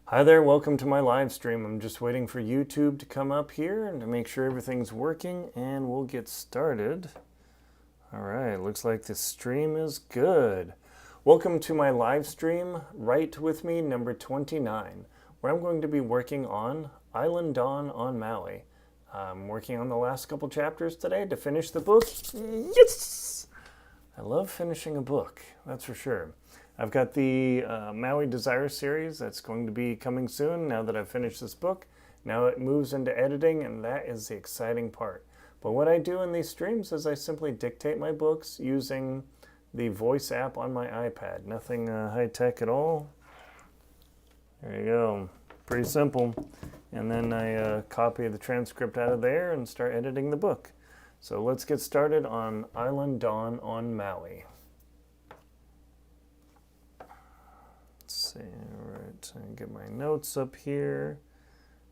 Hi there, welcome to my live stream. I'm just waiting for YouTube to come up here and to make sure everything's working, and we'll get started. All right, looks like the stream is good. Welcome to my live stream, Write With Me number 29, where I'm going to be working on Island Dawn on Maui. I'm working on the last couple chapters today to finish the book. Yes! I love finishing a book, that's for sure. I've got the Maui Desire Series that's going to be coming soon now that I've finished this book. Now it moves into editing, and that is the exciting part. But what I do in these streams is I simply dictate my books using the voice app on my iPad. Nothing high-tech at all. There you go. Pretty simple. And then I copy the transcript out of there and start editing the book. So let's get started on Island Dawn on Maui. Let's see, all right, I get my notes up here,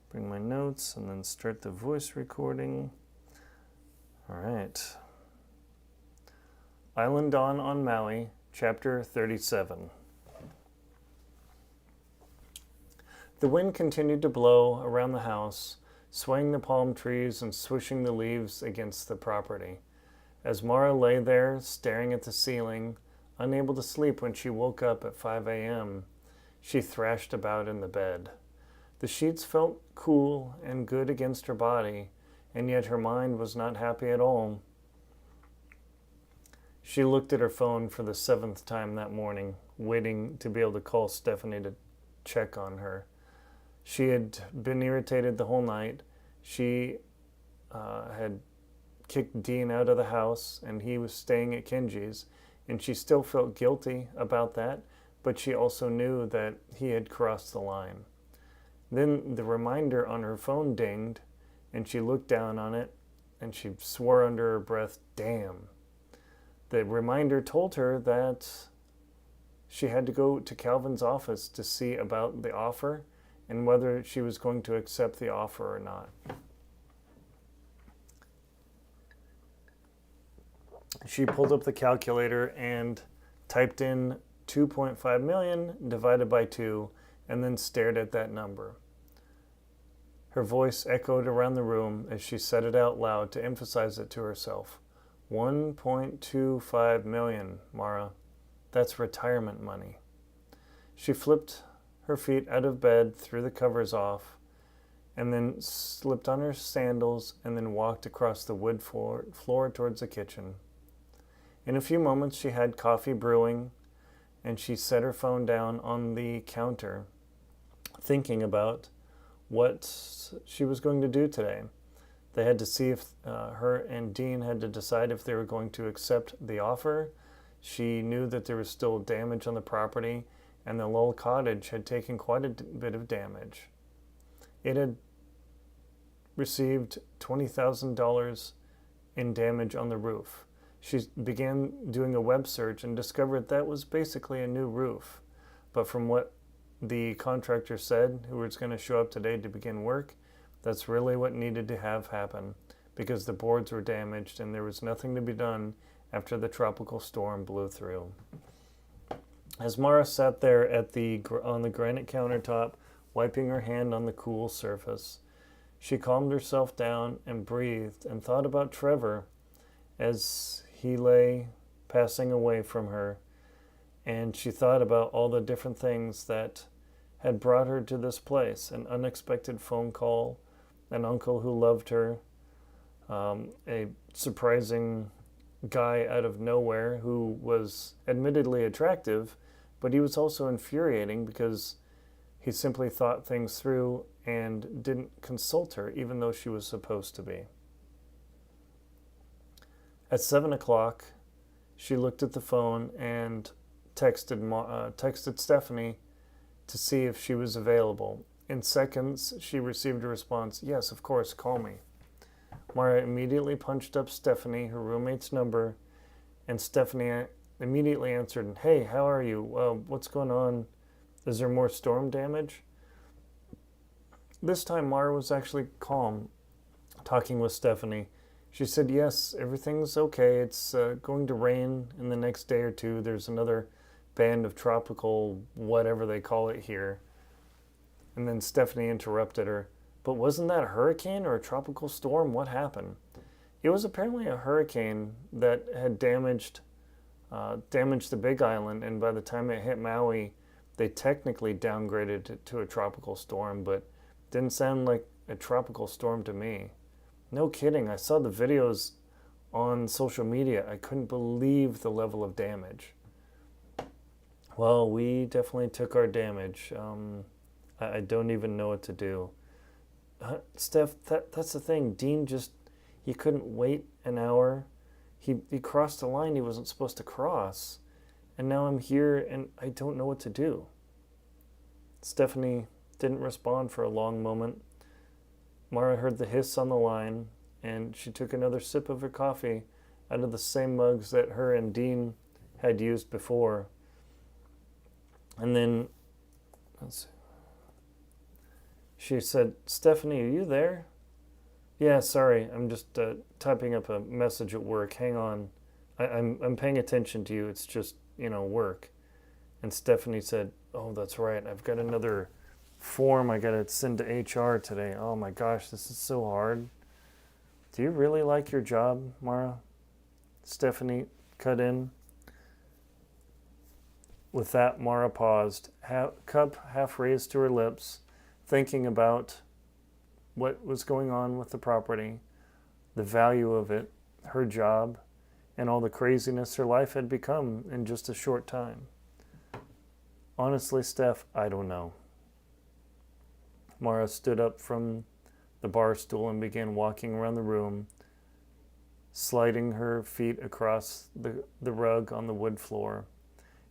bring my notes, and then start the voice recording. All right. Island Dawn on Maui, Chapter 37. The wind continued to blow around the house, swaying the palm trees and swishing the leaves against the property. As Mara lay there, staring at the ceiling, unable to sleep when she woke up at 5 a.m., she thrashed about in the bed. The sheets felt cool and good against her body, and yet her mind was not happy at all. She looked at her phone for the 7th time that morning, waiting to be able to call Stephanie to check on her. She had been irritated the whole night. She had kicked Dean out of the house, and he was staying at Kenji's, and she still felt guilty about that, but she also knew that he had crossed the line. Then the reminder on her phone dinged, and she looked down on it, and she swore under her breath, "Damn." The reminder told her that she had to go to Calvin's office to see about the offer and whether she was going to accept the offer or not. She pulled up the calculator and typed in 2.5 million divided by 2 and then stared at that number. Her voice echoed around the room as she said it out loud to emphasize it to herself. 1.25 million, Mara. That's retirement money. She flipped her feet out of bed, threw the covers off, and then slipped on her sandals and then walked across the wood floor towards the kitchen. In a few moments, she had coffee brewing, and she set her phone down on the counter, thinking about what she was going to do today. They had to see if her and Dean had to decide if they were going to accept the offer. She knew that there was still damage on the property, and the Lull cottage had taken quite a bit of damage. It had received $20,000 in damage on the roof. She began doing a web search and discovered that was basically a new roof. But from what the contractor said, who was going to show up today to begin work, that's really what needed to have happen, because the boards were damaged and there was nothing to be done after the tropical storm blew through. As Mara sat there on the granite countertop, wiping her hand on the cool surface, she calmed herself down and breathed and thought about Trevor as he lay passing away from her, and she thought about all the different things that had brought her to this place: an unexpected phone call, an uncle who loved her, a surprising guy out of nowhere who was admittedly attractive, but he was also infuriating because he simply thought things through and didn't consult her, even though she was supposed to be. At 7 o'clock, she looked at the phone and texted Stephanie to see if she was available. In seconds, she received a response, "Yes, of course, call me." Mara immediately punched up Stephanie, her roommate's number, and Stephanie immediately answered, "Hey, how are you? What's going on? Is there more storm damage?" This time, Mara was actually calm, talking with Stephanie. She said, "Yes, everything's okay. It's going to rain in the next day or two. There's another band of tropical whatever they call it here. And then Stephanie interrupted her. But wasn't that a hurricane or a tropical storm? What happened? It was apparently a hurricane that had damaged the Big Island, and by the time it hit Maui, they technically downgraded it to a tropical storm, but didn't sound like a tropical storm to me. No kidding, I saw the videos on social media. I couldn't believe the level of damage. Well, we definitely took our damage. I don't even know what to do. Steph, that's the thing. Dean he couldn't wait an hour. He crossed the line he wasn't supposed to cross. And now I'm here and I don't know what to do. Stephanie didn't respond for a long moment. Mara heard the hiss on the line, and she took another sip of her coffee out of the same mugs that her and Dean had used before. And then, she said, "Stephanie, are you there?" "Yeah, sorry, I'm just typing up a message at work. Hang on. I'm paying attention to you. It's just, work." And Stephanie said, "Oh, that's right. I've got another form I got to send to HR today. Oh my gosh, this is so hard." "Do you really like your job, Mara?" Stephanie cut in. With that, Mara paused, cup half raised to her lips, thinking about what was going on with the property, the value of it, her job, and all the craziness her life had become in just a short time. "Honestly, Steph, I don't know." Mara stood up from the bar stool and began walking around the room, sliding her feet across the rug on the wood floor.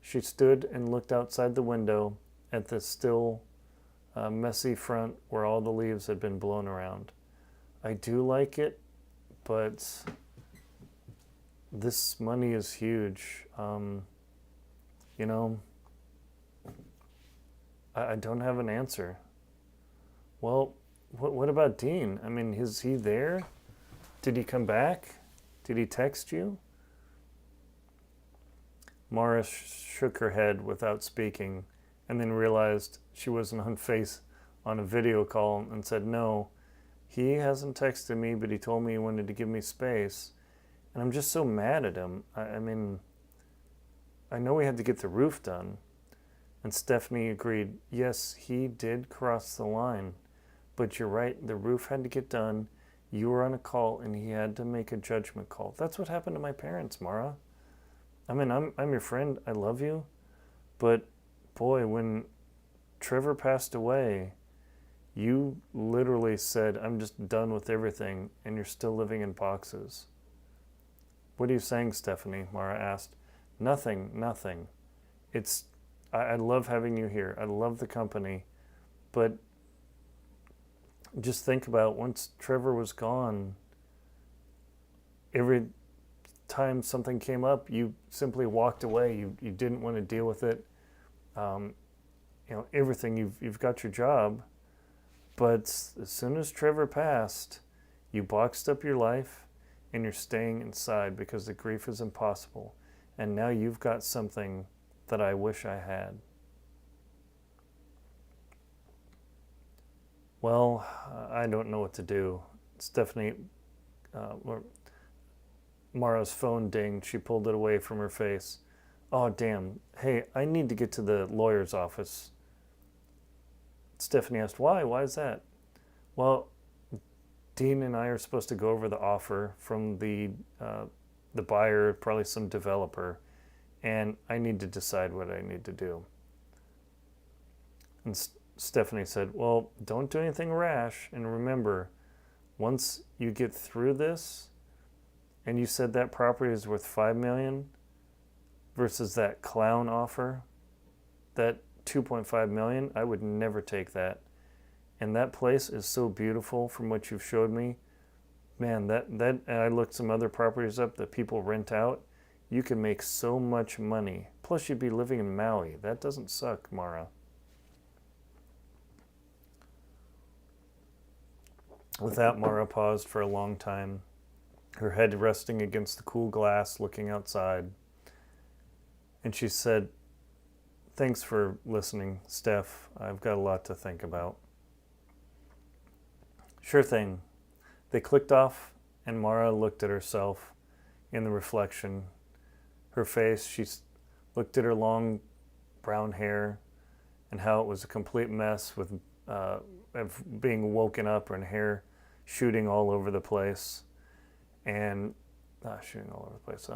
She stood and looked outside the window at the still, messy front where all the leaves had been blown around. "I do like it, but this money is huge. I don't have an answer." "Well, what about Dean? I mean, is he there? Did he come back? Did he text you?" Mara shook her head without speaking, and then realized she wasn't on a video call and said, "No, he hasn't texted me, but he told me he wanted to give me space. And I'm just so mad at him. I mean, I know we had to get the roof done." And Stephanie agreed, "Yes, he did cross the line. But you're right, the roof had to get done. You were on a call, and he had to make a judgment call. That's what happened to my parents, Mara. I mean, I'm your friend. I love you. But, boy, when Trevor passed away, you literally said, 'I'm just done with everything,' and you're still living in boxes." "What are you saying, Stephanie?" Mara asked. Nothing. I love having you here. I love the company. But just think about once Trevor was gone, every time something came up, you simply walked away. You didn't want to deal with it. Everything. You've got your job. But as soon as Trevor passed, you boxed up your life and you're staying inside because the grief is impossible. And now you've got something that I wish I had." "Well, I don't know what to do." Stephanie, Mara's phone dinged. She pulled it away from her face. "Oh, damn. Hey, I need to get to the lawyer's office." Stephanie asked, "Why? Why is that?" "Well, Dean and I are supposed to go over the offer from the buyer, probably some developer, and I need to decide what I need to do." And Stephanie said, "Well, don't do anything rash, and remember, once you get through this, and you said that property is worth $5 million versus that clown offer, that $2.5 million, I would never take that. And that place is so beautiful from what you've showed me. Man, that and I looked some other properties up that people rent out. You can make so much money. Plus you'd be living in Maui. That doesn't suck, Mara." With that, Mara paused for a long time, her head resting against the cool glass, looking outside. And she said, thanks for listening, Steph. I've got a lot to think about. Sure thing. They clicked off, and Mara looked at herself in the reflection. Her face, she looked at her long brown hair and how it was a complete mess with of being woken up and hair shooting all over the place. And shooting all over the place.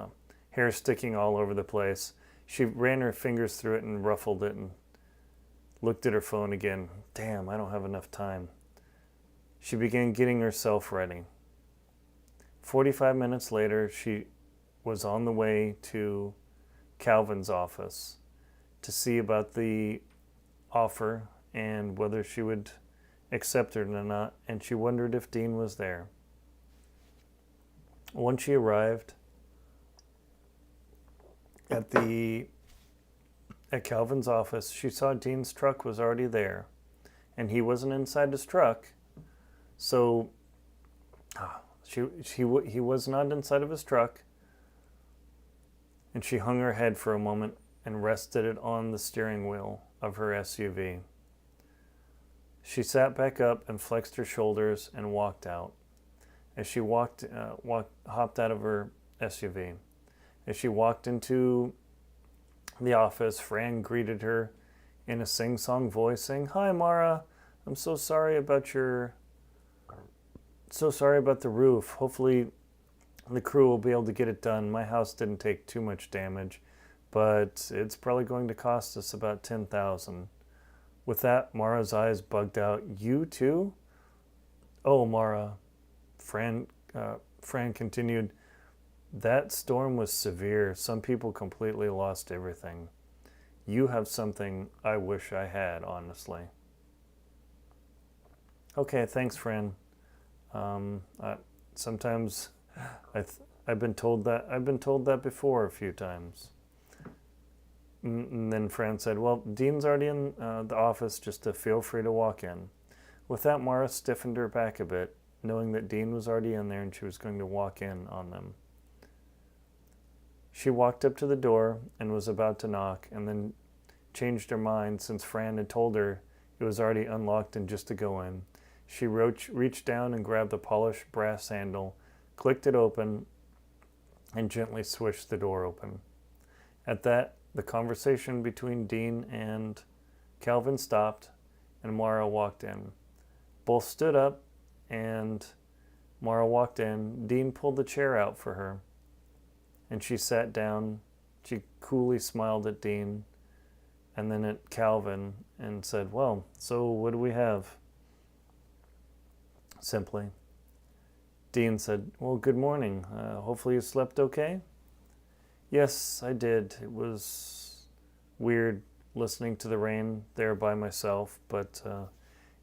Hair sticking all over the place. She ran her fingers through it and ruffled it and looked at her phone again. Damn, I don't have enough time. She began getting herself ready. 45 minutes later, she was on the way to Calvin's office to see about the offer and whether she would accept it or not, and she wondered if Dean was there. Once she arrived at Calvin's office, she saw Dean's truck was already there, and he wasn't inside his truck, so he was not inside of his truck, and she hung her head for a moment and rested it on the steering wheel of her SUV. She sat back up and flexed her shoulders and walked out. As she hopped out of her SUV. As she walked into the office, Fran greeted her in a sing-song voice, saying, "Hi, Mara. I'm so sorry about the roof. Hopefully the crew will be able to get it done. My house didn't take too much damage, but it's probably going to cost us about $10,000. With that, Mara's eyes bugged out. "You too?" "Oh, Mara," Fran continued, "that storm was severe. Some people completely lost everything. You have something I wish I had, honestly." "Okay, thanks, Fran. Sometimes I've been told that before a few times." And then Fran said, "Well, Dean's already in the office, just to feel free to walk in." With that, Mara stiffened her back a bit, knowing that Dean was already in there and she was going to walk in on them. She walked up to the door and was about to knock, and then changed her mind since Fran had told her it was already unlocked and just to go in. She reached down and grabbed the polished brass handle, clicked it open, and gently swished the door open. At that, the conversation between Dean and Calvin stopped, and Mara walked in. Both stood up, and Mara walked in. Dean pulled the chair out for her, and she sat down. She coolly smiled at Dean and then at Calvin and said, "Well, so what do we have?" Simply. Dean said, "Well, good morning. Hopefully you slept okay?" "Yes, I did. It was weird listening to the rain there by myself, but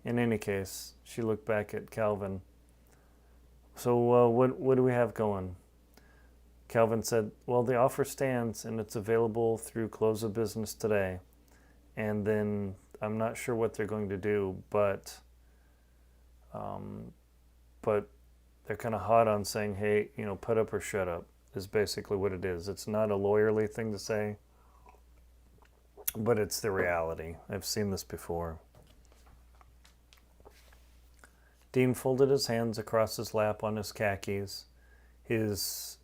in any case," she looked back at Calvin. "So what do we have going?" Calvin said, "Well, the offer stands, and it's available through close of business today. And then I'm not sure what they're going to do, but they're kind of hot on saying, hey, put up or shut up," is basically what it is. It's not a lawyerly thing to say, but it's the reality. I've seen this before. Dean folded his hands across his lap on his khakis, his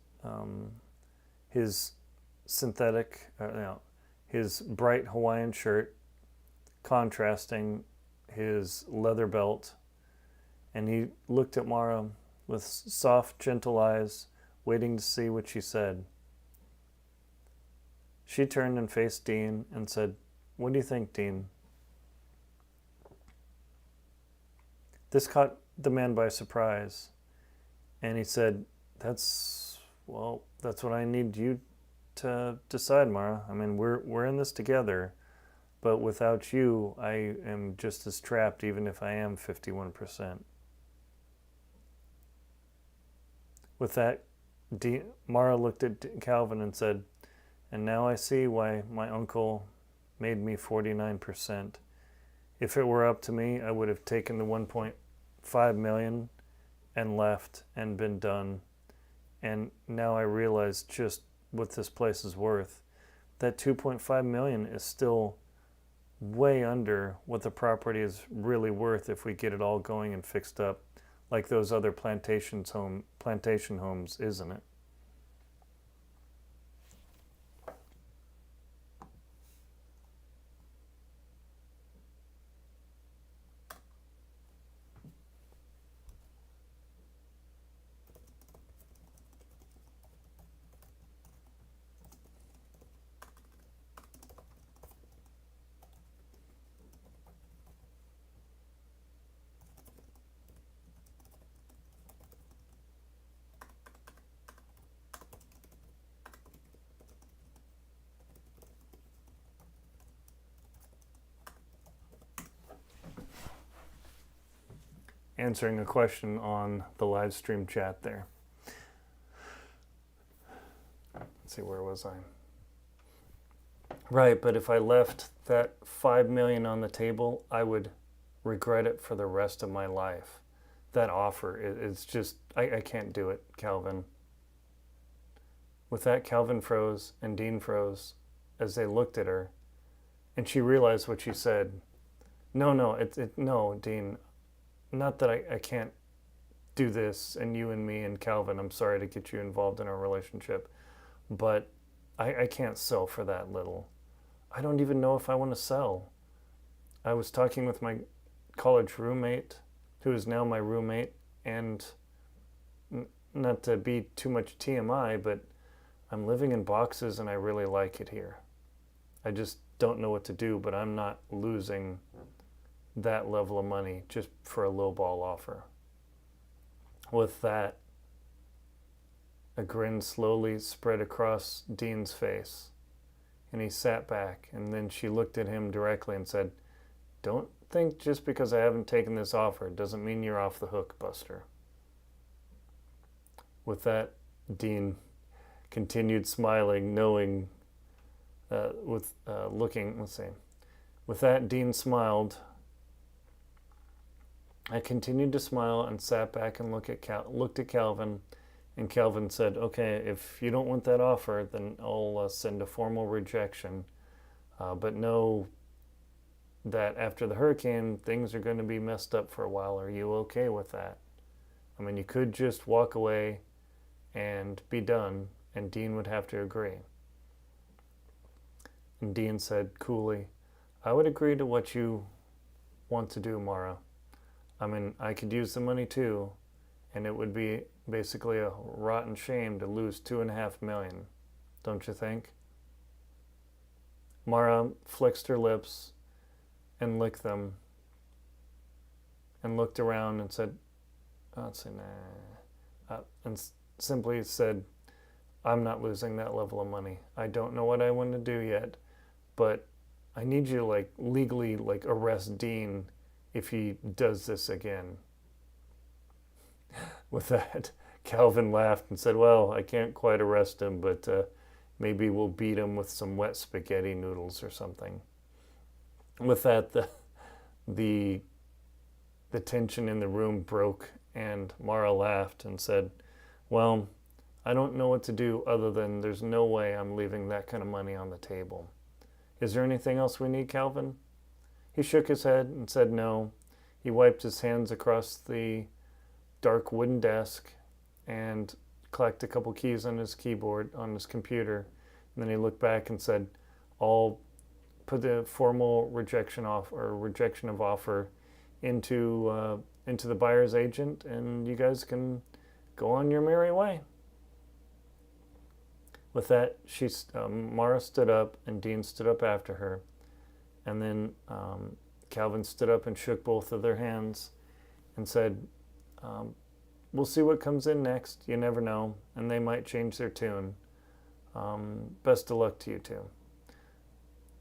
bright Hawaiian shirt contrasting his leather belt, and he looked at Mara with soft, gentle eyes, waiting to see what she said. She turned and faced Dean and said, "What do you think, Dean?" This caught the man by surprise, and he said, That's what I need you to decide, Mara. I mean, we're in this together, but without you, I am just as trapped, even if I am 51%. With that, Mara looked at Calvin and said, "And now I see why my uncle made me 49%. If it were up to me, I would have taken the 1.5 million and left and been done. And now I realize just what this place is worth. That 2.5 million is still way under what the property is really worth if we get it all going and fixed up, like those other plantation homes, isn't it? Answering a question on the live stream chat there. Let's see, where was I? Right, but if I left that $5 million on the table, I would regret it for the rest of my life. That offer, it's just, I can't do it, Calvin. With that, Calvin froze and Dean froze as they looked at her, and she realized what she said. No, Dean, not that I can't do this, and you and me and Calvin, I'm sorry to get you involved in our relationship, but I can't sell for that little. I don't even know if I want to sell. I was talking with my college roommate, who is now my roommate, and not to be too much TMI, but I'm living in boxes and I really like it here. I just don't know what to do, but I'm not losing that level of money just for a lowball offer. With that, a grin slowly spread across Dean's face, and he sat back, and then she looked at him directly and said, "Don't think just because I haven't taken this offer doesn't mean you're off the hook, Buster." With that, Dean continued smiling, knowing, looking, let's see. With that, Dean smiled. I continued to smile and sat back and looked at Calvin, and Calvin said, "Okay, if you don't want that offer, then I'll send a formal rejection. But know that after the hurricane, things are going to be messed up for a while. Are you okay with that? I mean, you could just walk away and be done, and Dean would have to agree." And Dean said coolly, "I would agree to what you want to do, Mara. I mean, I could use the money too, and it would be basically a rotten shame to lose $2.5 million, don't you think?" Mara flexed her lips and licked them and looked around and said, and simply said, "I'm not losing that level of money. I don't know what I want to do yet, but I need you to legally arrest Dean if he does this again." With that, Calvin laughed and said, "Well, I can't quite arrest him, but maybe we'll beat him with some wet spaghetti noodles or something." With that, the tension in the room broke, and Mara laughed and said, "Well, I don't know what to do other than there's no way I'm leaving that kind of money on the table. Is there anything else we need, Calvin?" He shook his head and said no. He wiped his hands across the dark wooden desk and clacked a couple keys on his keyboard, on his computer, and then he looked back and said, "I'll put the formal rejection of offer into the buyer's agent, and you guys can go on your merry way." With that, Mara stood up, and Dean stood up after her, and then Calvin stood up and shook both of their hands and said, "We'll see what comes in next. You never know, and they might change their tune. Best of luck to you two."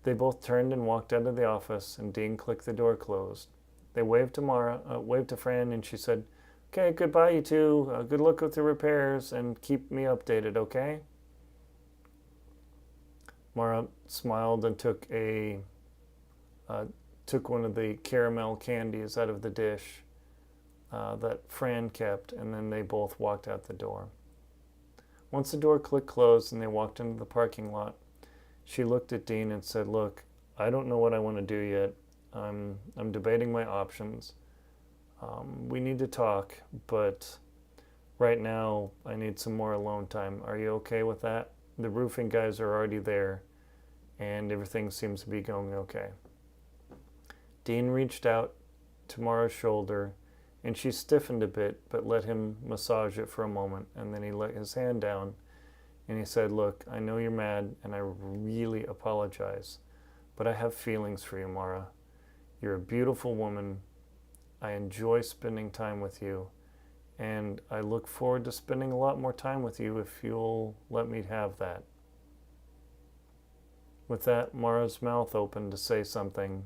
They both turned and walked out of the office, and Dean clicked the door closed. They waved to Fran, and she said, "Okay, goodbye, you two. Good luck with the repairs, and keep me updated, okay?" Mara smiled and took one of the caramel candies out of the dish that Fran kept, and then they both walked out the door. Once the door clicked closed and they walked into the parking lot, she looked at Dean and said, "Look, I don't know what I want to do yet. I'm debating my options. We need to talk, but right now I need some more alone time. Are you okay with that? The roofing guys are already there, and everything seems to be going okay. Dean reached out to Mara's shoulder, and she stiffened a bit, but let him massage it for a moment, and then he let his hand down, and he said, look, I know you're mad, and I really apologize, but I have feelings for you, Mara. You're a beautiful woman. I enjoy spending time with you, and I look forward to spending a lot more time with you if you'll let me have that. With that, Mara's mouth opened to say something.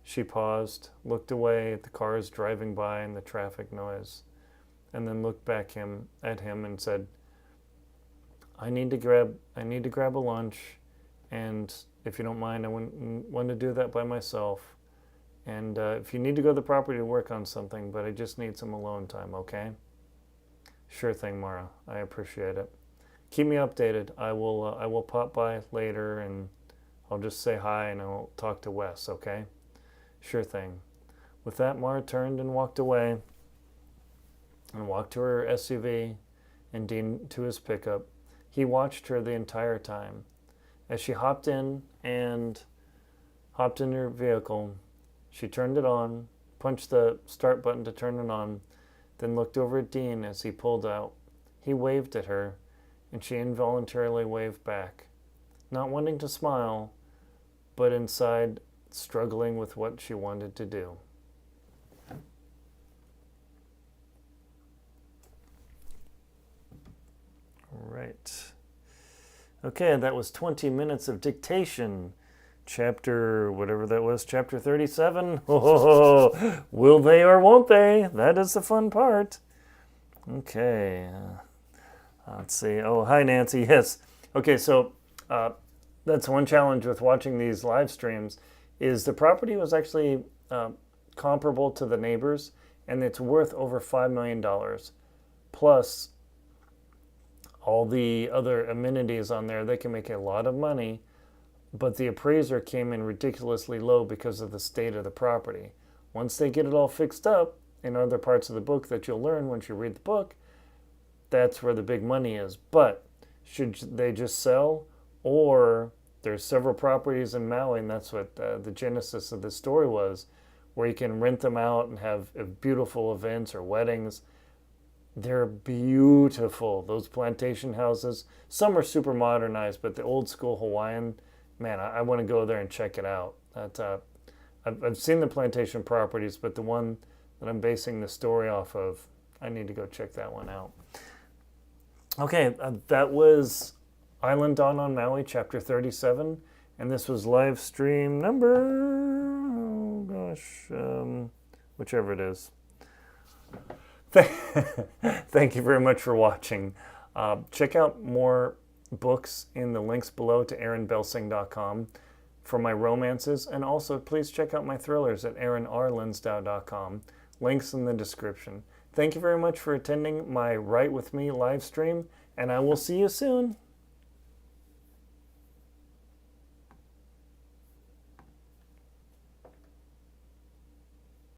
She paused, looked away at the cars driving by and the traffic noise, and then looked back at him and said, I need to grab a lunch, and if you don't mind, I want to do that by myself. And if you need to go to the property to work on something, but I just need some alone time, okay? Sure thing, Mara. I appreciate it. Keep me updated. I will pop by later, and I'll just say hi, and I'll talk to Wes, okay? Sure thing. With that, Mara turned and walked away, and walked to her SUV, and Dean to his pickup. He watched her the entire time. As she hopped in her vehicle, she turned it on, punched the start button to turn it on, then looked over at Dean as he pulled out. He waved at her, and she involuntarily waved back, not wanting to smile, but inside struggling with what she wanted to do. All right. Okay, that was 20 minutes of dictation. Chapter, whatever that was, chapter 37. Oh, will they or won't they? That is the fun part. Okay. Let's see. Oh, hi, Nancy. Yes. Okay, so that's one challenge with watching these live streams is the property was actually comparable to the neighbors, and it's worth over $5 million. Plus all the other amenities on there. They can make a lot of money. But the appraiser came in ridiculously low because of the state of the property. Once they get it all fixed up in other parts of the book that you'll learn once you read the book, that's where the big money is. But should they just sell? Or there's several properties in Maui, and that's what the genesis of this story was, where you can rent them out and have beautiful events or weddings. They're beautiful, those plantation houses. Some are super modernized, but the old school Hawaiian, man, I want to go there and check it out. I've seen the plantation properties, but the one that I'm basing the story off of, I need to go check that one out. Okay, that was Island Dawn on Maui, chapter 37, and this was live stream number, whichever it is. Thank you very much for watching. Check out more books in the links below to aaronbelsing.com for my romances, and also please check out my thrillers at aaronrlinsdau.com. Links in the description. Thank you very much for attending my Write With Me live stream, and I will see you soon.